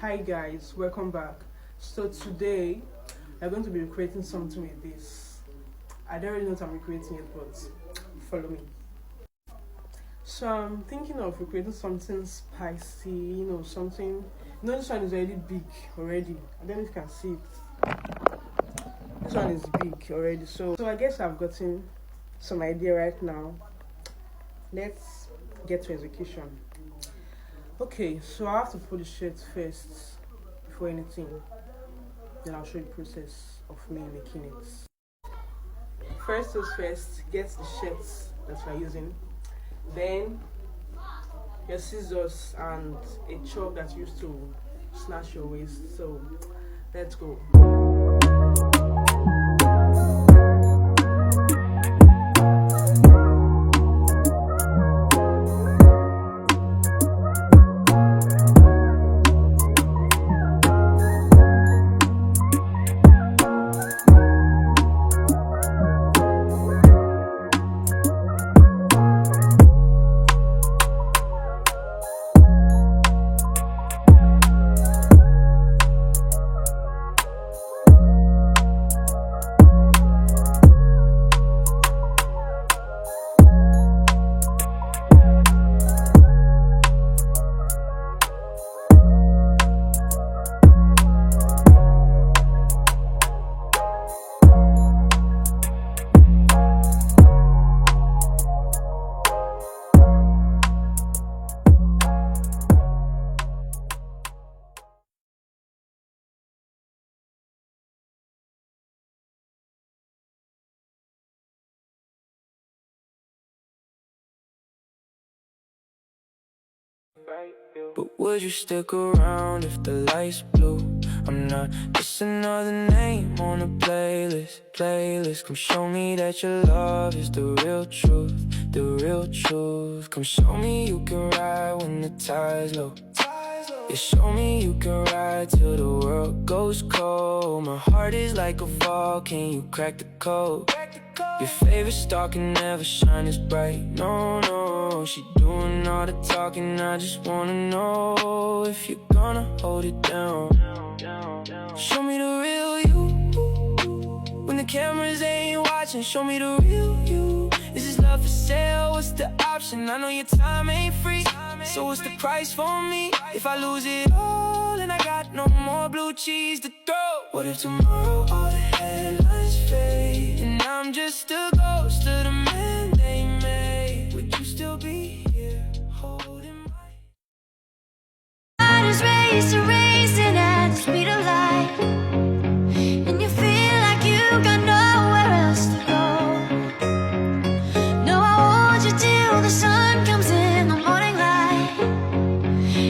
Hi guys, welcome back. So today we're going to be recreating something with this. I don't really know what I'm recreating it, but follow me. So I'm thinking of recreating something spicy, something. This one is already big already. I don't know if you can see it. This one is big already. So I guess I've gotten some idea right now. Let's get to execution. Okay, so I have to put the shirt first before anything. Then I'll show you the process of me making it. First things first, get the shirts that we're using. Then your scissors and a chalk that you used to snatch your waist. So let's go. But would you stick around if the lights blue? I'm not just another name on a playlist. Come show me that your love is the real truth. Come show me you can ride when the tide's low. Yeah, show me you can ride till the world goes cold. My heart is like a vault, can you crack the code? Your favorite star can never shine as bright. No, she doing all the talking. I just wanna know if you're gonna hold it down. Show me the real you when the cameras ain't watching. Show me the real you. Is this love for sale? What's the option? I know your time ain't free, so what's the price for me? If I lose it all and I got no more blue cheese to throw, what if tomorrow all the headlines fade and I'm just a ghost of the man they made? Would you still be here holding my heart is racing at the speed of light, and you feel like you got nowhere else to go. No, I want you till the sun comes in the morning light.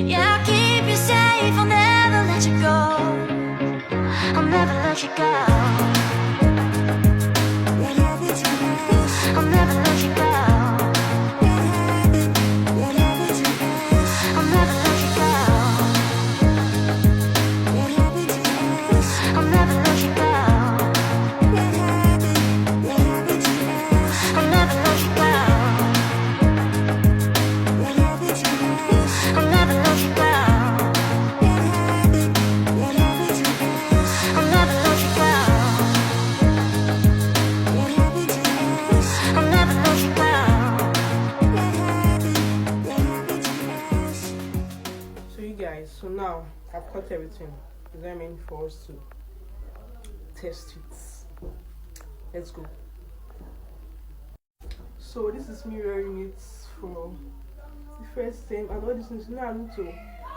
Yeah, I'll keep you safe, I'll never let you go. I'll never let you go. I'll never let you go. I'll never let you go. I'll never let you go. I'll never let you go. I'll never let you go. I'll never let you go. I'll never let you go. So you guys, so now I've cut everything. Is that meant for us to test it? Let's go. So this is me wearing it for the first time, and all this is now I need to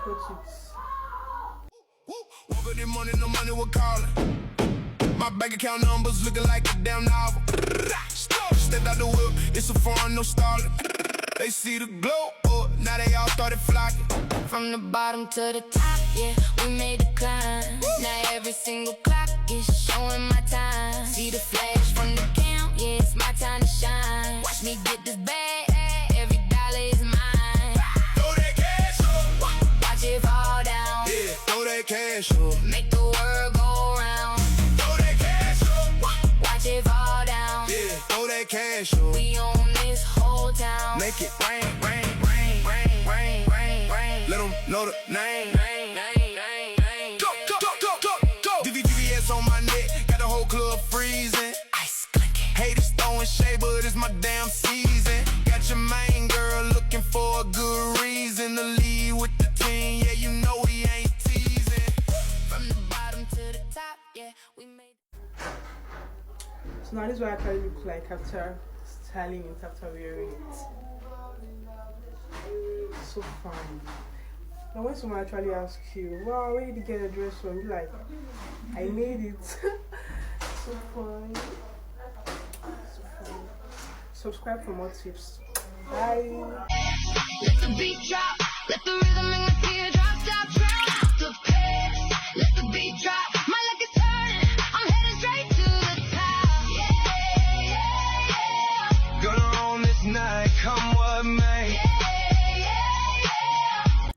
cut it. Woke up this morning, no money was calling. My bank account numbers looking like a damn novel. Stepped out the whip, it's a foreign, no stalling. They see the glow up, now they all started flocking. From the bottom to the top, yeah, we made the climb. Now every single clock is showing my time. See the flash from the cam, yeah, it's my time to shine. Watch me get this bag, every dollar is mine. Throw that cash up, Watch it fall down, yeah, throw that cash up. make the world go round. Throw that cash up, Watch it fall down, yeah, throw that cash up. we own this whole town. Make it rain. Rain, rain, rain, rain, rain, rain. Let them know the name. Rain, rain, rain. throwing shade, but it's my damn season. Got your main girl looking for a good reason to leave with the team. Yeah, you know he ain't teasing. From the bottom to the top, yeah, we made. So now this is what I actually look like after styling it, after wearing it. So fun. Now when someone actually asks you, wow, where did you get a dress from? You're like, I made it. So fun. So fun. Subscribe for more tips. Bye. Let the beat drop, let the